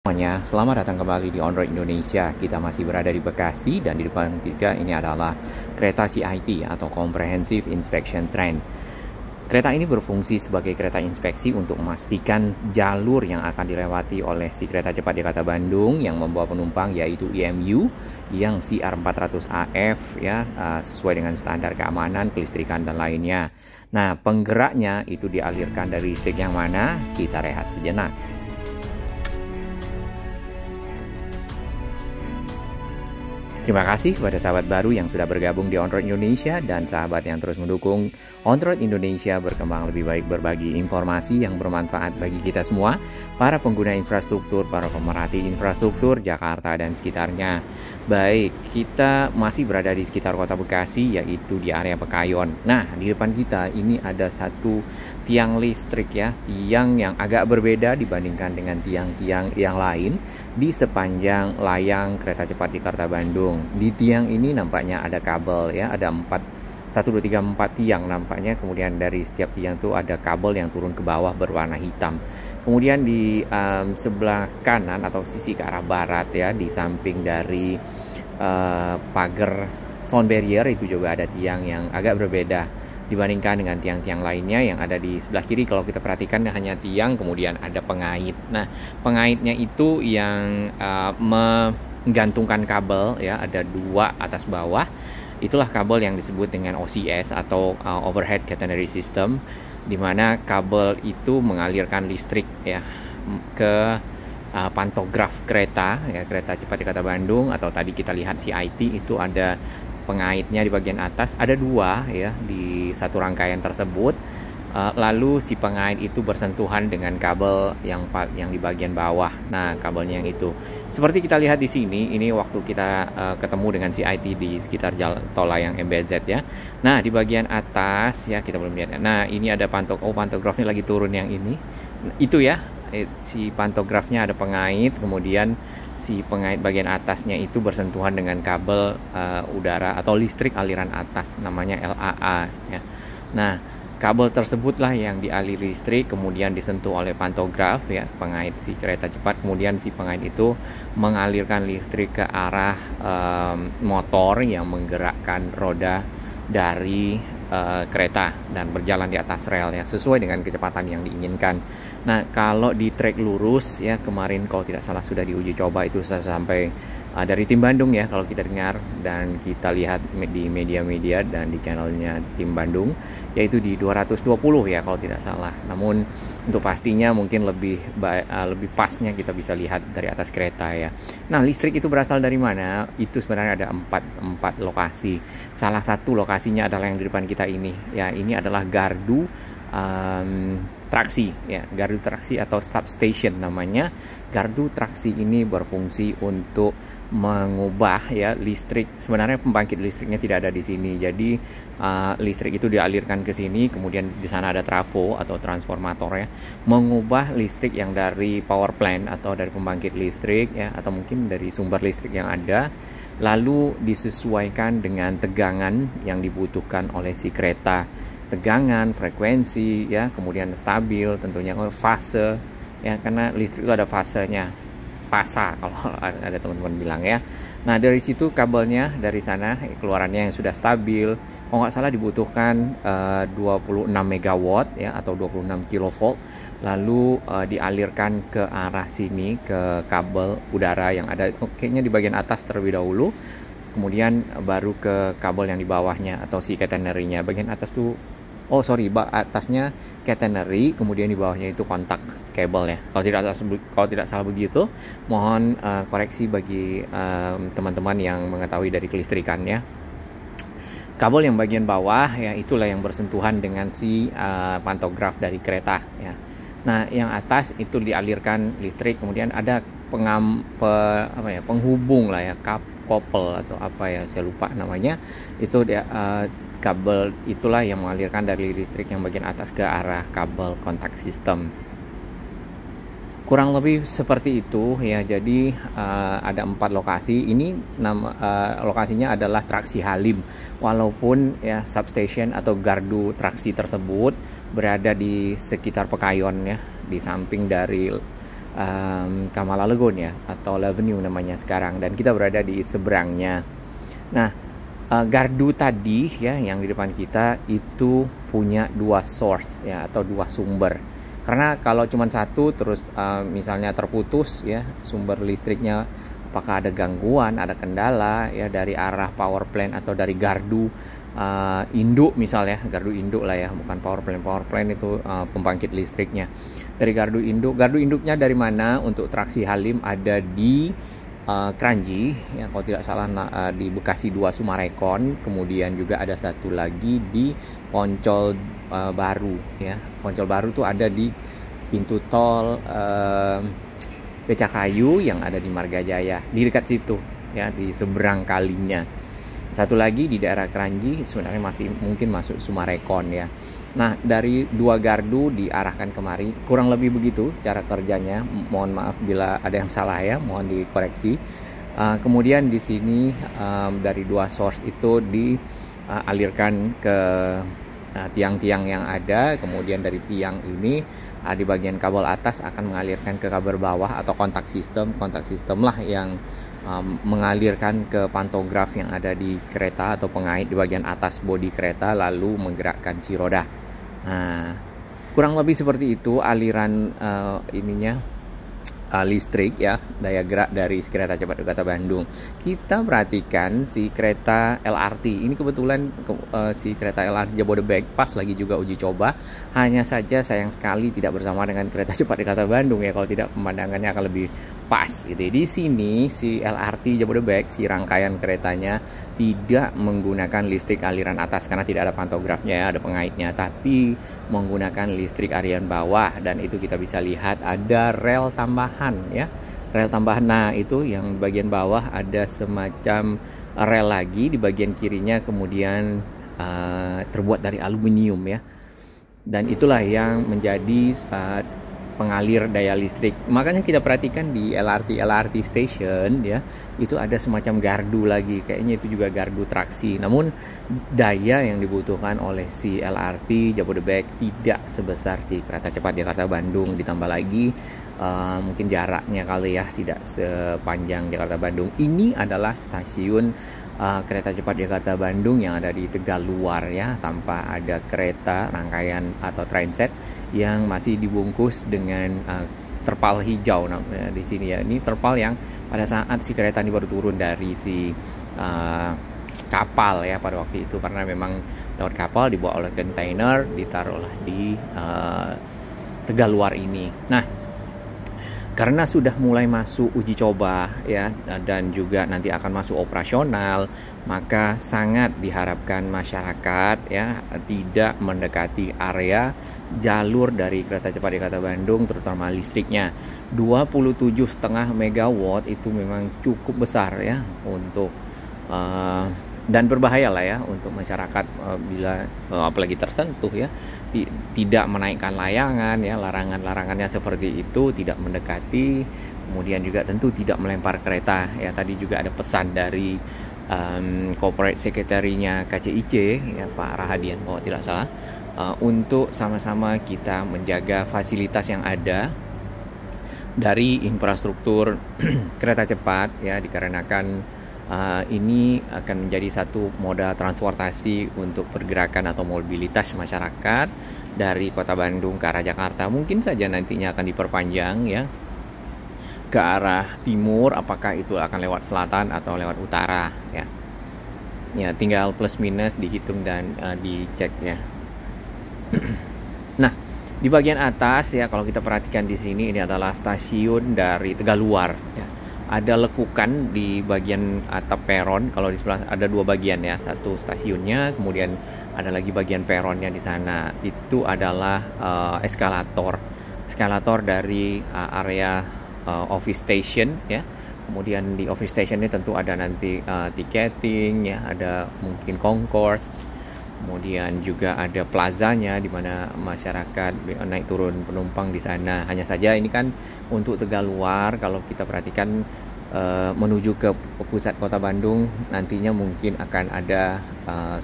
Semuanya, selamat datang kembali di On Road Indonesia. Kita masih berada di Bekasi dan di depan kita ini adalah kereta CIT atau Comprehensive Inspection Train. Kereta ini berfungsi sebagai kereta inspeksi untuk memastikan jalur yang akan dilewati oleh si kereta cepat Jakarta Bandung yang membawa penumpang yaitu IMU yang CR400AF ya, sesuai dengan standar keamanan, kelistrikan dan lainnya. Nah, penggeraknya itu dialirkan dari listrik yang mana? Kita rehat sejenak. Terima kasih kepada sahabat baru yang sudah bergabung di On Road Indonesia dan sahabat yang terus mendukung On Road Indonesia berkembang lebih baik, berbagi informasi yang bermanfaat bagi kita semua, para pengguna infrastruktur, para pemerhati infrastruktur Jakarta dan sekitarnya. Baik, kita masih berada di sekitar kota Bekasi, yaitu di area Pekayon. Nah, di depan kita ini ada satu tiang listrik ya, tiang yang agak berbeda dibandingkan dengan tiang-tiang yang lain di sepanjang layang kereta cepat Jakarta Bandung. Di tiang ini nampaknya ada kabel ya, ada 1, 2, 3, 4 tiang nampaknya. Kemudian dari setiap tiang itu ada kabel yang turun ke bawah berwarna hitam. Kemudian di sebelah kanan atau sisi ke arah barat ya, di samping dari pagar sound barrier itu juga ada tiang yang agak berbeda dibandingkan dengan tiang-tiang lainnya yang ada di sebelah kiri. Kalau kita perhatikan hanya tiang, kemudian ada pengait. Nah, pengaitnya itu yang menggantungkan kabel ya, ada 2 atas bawah. Itulah kabel yang disebut dengan OCS atau Overhead Catenary System, di mana kabel itu mengalirkan listrik ya ke pantograf kereta ya, kereta cepat Jakarta Bandung, atau tadi kita lihat CIT itu ada pengaitnya di bagian atas, ada 2 ya di satu rangkaian tersebut. Lalu si pengait itu bersentuhan dengan kabel yang di bagian bawah. Nah, kabelnya yang itu seperti kita lihat di sini, ini waktu kita ketemu dengan CIT di sekitar jalan tol layang MBZ ya. Nah, di bagian atas ya, kita belum lihat. Nah, ini ada pantografnya lagi turun yang ini. Itu ya, si pantografnya ada pengait, kemudian si pengait bagian atasnya itu bersentuhan dengan kabel udara atau listrik aliran atas, namanya LAA ya. Nah, kabel tersebutlah yang dialiri listrik, kemudian disentuh oleh pantograf ya, pengait si kereta cepat. Kemudian si pengait itu mengalirkan listrik ke arah motor yang menggerakkan roda dari kereta dan berjalan di atas rel ya, sesuai dengan kecepatan yang diinginkan. Nah, kalau di trek lurus ya, kemarin kalau tidak salah sudah diuji coba itu sampai dari tim Bandung ya, kalau kita dengar dan kita lihat di media-media dan di channelnya tim Bandung, yaitu di 220 ya kalau tidak salah. Namun untuk pastinya mungkin lebih pasnya kita bisa lihat dari atas kereta ya. Nah, listrik itu berasal dari mana? Itu sebenarnya ada 4 lokasi. Salah satu lokasinya adalah yang di depan kita ini ya. Ini adalah gardu traksi ya, gardu traksi atau substation namanya. Gardu traksi ini berfungsi untuk mengubah ya listrik. Sebenarnya pembangkit listriknya tidak ada di sini, jadi listrik itu dialirkan ke sini, kemudian di sana ada trafo atau transformator ya, mengubah listrik yang dari power plant atau dari pembangkit listrik ya, atau mungkin dari sumber listrik yang ada, lalu disesuaikan dengan tegangan yang dibutuhkan oleh si kereta, tegangan, frekuensi ya, kemudian stabil tentunya, fase ya, karena listrik itu ada fasenya, pasa kalau ada teman-teman bilang ya. Nah, dari situ kabelnya dari sana keluarannya yang sudah stabil, kalau nggak salah dibutuhkan 26 megawatt ya, atau 26 kilovolt, lalu dialirkan ke arah sini ke kabel udara yang ada kayaknya di bagian atas terlebih dahulu, kemudian baru ke kabel yang di bawahnya atau si catenary-nya. Bagian atas tuh, atasnya catenary, kemudian di bawahnya itu kontak kabel ya. Kalau tidak salah begitu. Mohon koreksi bagi teman-teman yang mengetahui dari kelistrikan ya. Kabel yang bagian bawah ya, itulah yang bersentuhan dengan si pantograf dari kereta ya. Nah, yang atas itu dialirkan listrik, kemudian ada penghubung lah ya, couple atau apa ya, saya lupa namanya. Itu dia kabel itulah yang mengalirkan dari listrik yang bagian atas ke arah kabel kontak sistem. Kurang lebih seperti itu ya. Jadi ada 4 lokasi. Ini lokasinya adalah Traksi Halim. Walaupun ya substation atau gardu traksi tersebut berada di sekitar Pekayon ya, di samping dari Kamala Lagoon ya, atau Avenue namanya sekarang, dan kita berada di seberangnya. Nah, gardu tadi ya yang di depan kita itu punya dua source ya, atau dua sumber. Karena kalau cuma satu terus misalnya terputus ya sumber listriknya, apakah ada gangguan, ada kendala ya dari arah power plant atau dari gardu induk misalnya, gardu induk lah ya, bukan power plant itu pembangkit listriknya. Dari gardu induknya dari mana? Untuk traksi Halim ada di Kranji ya, kalau tidak salah di Bekasi 2 Sumarekon, kemudian juga ada satu lagi di Poncol Baru ya. Poncol Baru tuh ada di pintu tol Becakayu yang ada di Margajaya, di dekat situ ya, di seberang kalinya. Satu lagi di daerah Kranji sebenarnya masih mungkin masuk Sumarekon ya. Nah, dari dua gardu diarahkan kemari, kurang lebih begitu cara kerjanya. Mohon maaf bila ada yang salah ya, mohon dikoreksi. Kemudian di sini dari dua source itu dialirkan ke tiang-tiang yang ada. Kemudian dari tiang ini di bagian kabel atas akan mengalirkan ke kabel bawah atau kontak sistem lah yang mengalirkan ke pantograf yang ada di kereta atau pengait di bagian atas bodi kereta, lalu menggerakkan si roda. Nah, kurang lebih seperti itu aliran listrik ya, daya gerak dari kereta cepat Jakarta Bandung. Kita perhatikan si kereta LRT ini, kebetulan si kereta LRT Jabodebek pas lagi juga uji coba. Hanya saja sayang sekali tidak bersama dengan kereta cepat Jakarta Bandung ya, kalau tidak pemandangannya akan lebih pas gitu. Di sini si LRT Jabodebek, si rangkaian keretanya tidak menggunakan listrik aliran atas karena tidak ada pantografnya ya, ada pengaitnya, tapi menggunakan listrik aliran bawah. Dan itu kita bisa lihat ada rel tambahan ya, rel tambahan. Nah, itu yang bagian bawah ada semacam rel lagi, di bagian kirinya kemudian terbuat dari aluminium ya, dan itulah yang menjadi pengalir daya listrik. Makanya kita perhatikan di LRT station ya, itu ada semacam gardu lagi, kayaknya itu juga gardu traksi. Namun daya yang dibutuhkan oleh si LRT Jabodebek tidak sebesar si kereta cepat Jakarta Bandung. Ditambah lagi mungkin jaraknya kali ya, tidak sepanjang Jakarta Bandung. Ini adalah stasiun kereta cepat Jakarta Bandung yang ada di Tegaluar ya, tanpa ada kereta rangkaian atau trainset yang masih dibungkus dengan terpal hijau di sini ya. Ini terpal yang pada saat si kereta ini baru turun dari si kapal ya pada waktu itu, karena memang lewat kapal dibawa oleh kontainer, ditaruhlah di Tegaluar ini. Nah, karena sudah mulai masuk uji coba ya, dan juga nanti akan masuk operasional, maka sangat diharapkan masyarakat ya tidak mendekati area jalur dari kereta cepat Jakarta Bandung, terutama listriknya. 27,5 megawatt itu memang cukup besar ya untuk dan berbahaya lah ya untuk masyarakat bila apalagi tersentuh ya, tidak menaikkan layangan ya, larangannya seperti itu, tidak mendekati, kemudian juga tentu tidak melempar kereta ya. Tadi juga ada pesan dari corporate secretary-nya KCIC ya, Pak Rahadian kalau tidak salah, untuk sama-sama kita menjaga fasilitas yang ada dari infrastruktur kereta cepat ya, dikarenakan ini akan menjadi satu moda transportasi untuk pergerakan atau mobilitas masyarakat dari Kota Bandung ke arah Jakarta. Mungkin saja nantinya akan diperpanjang ya ke arah timur, apakah itu akan lewat selatan atau lewat utara ya. Ya, tinggal plus minus dihitung dan dicek ya. Nah, di bagian atas ya, kalau kita perhatikan di sini, ini adalah stasiun dari Tegaluar ya. Ada lekukan di bagian atap peron. Kalau di sebelah ada dua bagian ya, satu stasiunnya, kemudian ada lagi bagian peronnya di sana. Itu adalah eskalator dari area office station ya. Kemudian di office station ini tentu ada nanti tiketing ya, ada mungkin concourse, kemudian juga ada plazanya di mana masyarakat naik turun penumpang di sana. Hanya saja ini kan untuk Tegaluar, kalau kita perhatikan menuju ke pusat Kota Bandung nantinya mungkin akan ada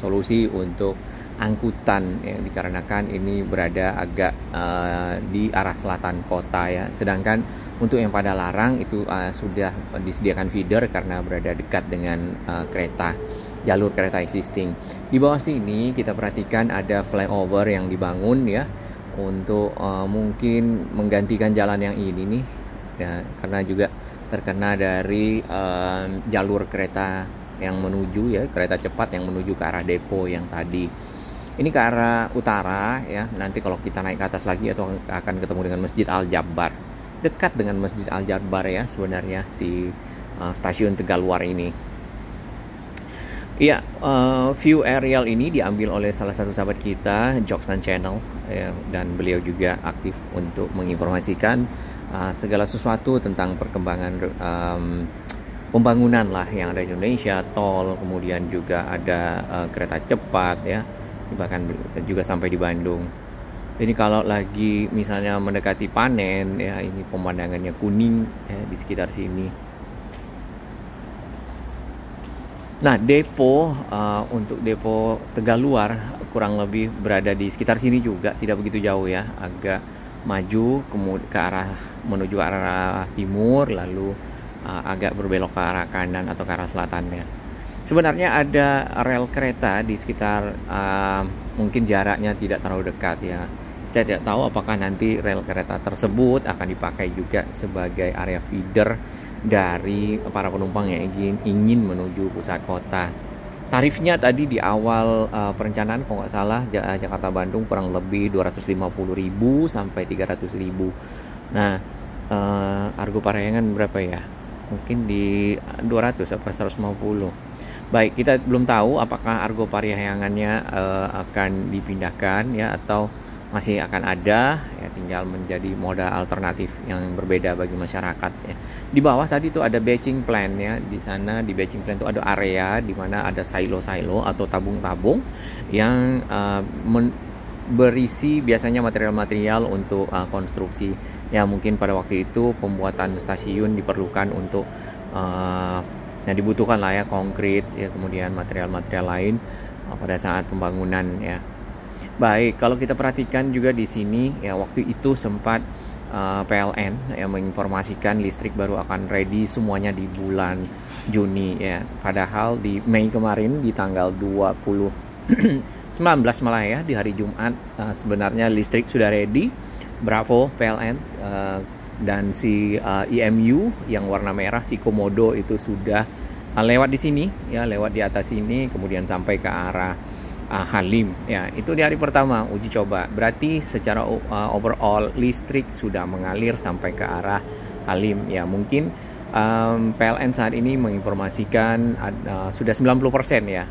solusi untuk angkutan ya, dikarenakan ini berada agak di arah selatan kota ya. Sedangkan Untuk yang pada Larang itu sudah disediakan feeder karena berada dekat dengan jalur kereta existing. Di bawah sini kita perhatikan ada flyover yang dibangun ya untuk mungkin menggantikan jalan yang ini nih ya, karena juga terkena dari jalur kereta yang menuju ya, kereta cepat yang menuju ke arah depo yang tadi. Ini ke arah utara ya. Nanti kalau kita naik ke atas lagi atau akan ketemu dengan Masjid Al-Jabar. Dekat dengan Masjid Al-Jabar ya sebenarnya si stasiun Tegaluar ini. Iya, view aerial ini diambil oleh salah satu sahabat kita, Joksan Channel ya, dan beliau juga aktif untuk menginformasikan segala sesuatu tentang perkembangan pembangunan lah yang ada di Indonesia, tol, kemudian juga ada kereta cepat ya, bahkan juga sampai di Bandung. Ini kalau lagi misalnya mendekati panen ya, ini pemandangannya kuning ya, di sekitar sini. Nah, depo untuk depo Tegaluar kurang lebih berada di sekitar sini juga, tidak begitu jauh ya, agak maju kemudian menuju ke arah timur, lalu agak berbelok ke arah kanan atau ke arah selatannya. Sebenarnya ada rel kereta di sekitar, mungkin jaraknya tidak terlalu dekat ya. Kita tidak tahu apakah nanti rel kereta tersebut akan dipakai juga sebagai area feeder dari para penumpang yang ingin menuju pusat kota. Tarifnya tadi di awal perencanaan kalau nggak salah Jakarta Bandung kurang lebih 250.000 sampai 300.000. Nah, Argo Parahyangan berapa ya? Mungkin di 200 apa 150. Baik, kita belum tahu apakah Argo Parahyangannya akan dipindahkan ya atau masih akan ada ya, tinggal menjadi moda alternatif yang berbeda bagi masyarakat ya. Di bawah tadi tuh ada batching plant ya. Di sana di batching plant itu ada area di mana ada silo-silo atau tabung-tabung yang berisi biasanya material-material untuk konstruksi. Ya mungkin pada waktu itu pembuatan stasiun diperlukan untuk yang dibutuhkan lah ya, konkrit ya, kemudian material-material lain pada saat pembangunan ya. Baik, kalau kita perhatikan juga di sini ya, waktu itu sempat PLN yang menginformasikan listrik baru akan ready semuanya di bulan Juni ya. Padahal di Mei kemarin di tanggal 19 malah ya, di hari Jumat sebenarnya listrik sudah ready. Bravo PLN, dan si IMU yang warna merah si Komodo itu sudah lewat di sini ya, lewat di atas ini kemudian sampai ke arah Halim ya. Itu di hari pertama uji coba, berarti secara overall listrik sudah mengalir sampai ke arah Halim ya. Mungkin PLN saat ini menginformasikan sudah 90% ya.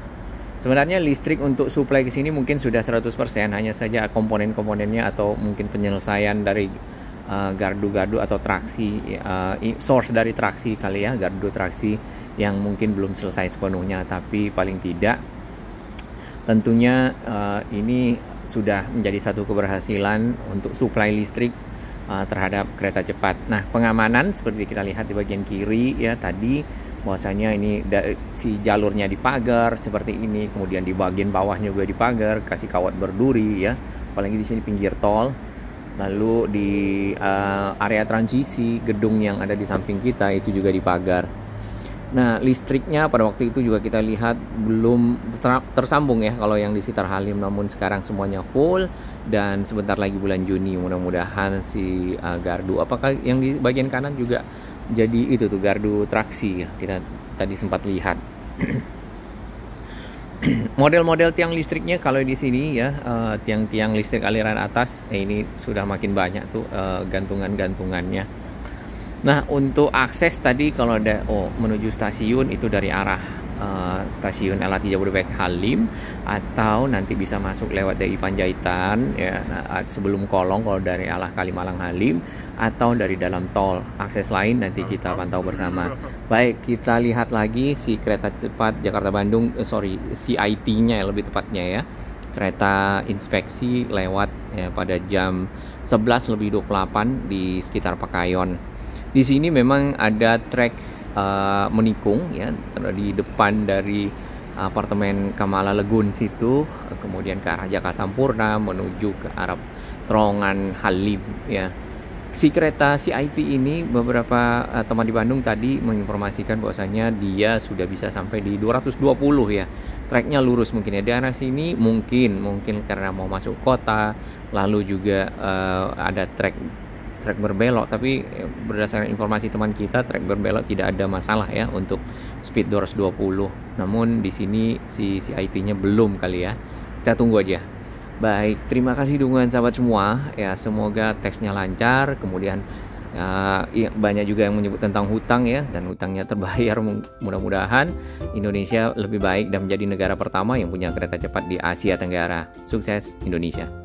Sebenarnya listrik untuk supply ke sini mungkin sudah 100%, hanya saja komponen-komponennya atau mungkin penyelesaian dari gardu-gardu atau traksi, source dari traksi kali ya, gardu traksi yang mungkin belum selesai sepenuhnya. Tapi paling tidak tentunya ini sudah menjadi satu keberhasilan untuk supply listrik terhadap kereta cepat. Nah, pengamanan seperti kita lihat di bagian kiri ya tadi, bahwasanya ini si jalurnya dipagar seperti ini, kemudian di bagian bawahnya juga dipagar, kasih kawat berduri ya, apalagi di sini pinggir tol. Lalu di area transisi gedung yang ada di samping kita itu juga dipagar. Nah, listriknya pada waktu itu juga kita lihat belum tersambung ya kalau yang di sekitar Halim, namun sekarang semuanya full dan sebentar lagi bulan Juni mudah-mudahan si gardu, apakah yang di bagian kanan juga jadi itu tuh gardu traksi ya, kita tadi sempat lihat. Model-model tiang listriknya kalau di sini ya, tiang-tiang listrik aliran atas ini sudah makin banyak tuh gantungan-gantungannya. Nah, untuk akses tadi kalau ada menuju stasiun itu dari arah stasiun LRT Jabodebek Halim, atau nanti bisa masuk lewat dari Panjaitan ya, sebelum Kolong kalau dari arah Kalimalang Halim, atau dari dalam tol. Akses lain nanti kita pantau bersama. Baik, kita lihat lagi si kereta cepat Jakarta Bandung, CIT-nya ya lebih tepatnya ya. Kereta inspeksi lewat ya, pada jam 11:28 di sekitar Pakayon. Di sini memang ada trek menikung ya di depan dari apartemen Kamala Legun situ, kemudian ke arah Jaka Sampurna menuju ke arah terowongan Halim ya. Si kereta CIT ini beberapa teman di Bandung tadi menginformasikan bahwasanya dia sudah bisa sampai di 220 ya. Treknya lurus mungkin ya. Di arah sini mungkin karena mau masuk kota, lalu juga ada trek berbelok, tapi berdasarkan informasi teman kita trek berbelok tidak ada masalah ya untuk speed 220. Namun di sini si CIT-nya belum kali ya. Kita tunggu aja. Baik, terima kasih dukungan sahabat semua ya, semoga teksnya lancar, kemudian ya, banyak juga yang menyebut tentang hutang ya, dan hutangnya terbayar. Mudah-mudahan Indonesia lebih baik dan menjadi negara pertama yang punya kereta cepat di Asia Tenggara. Sukses Indonesia.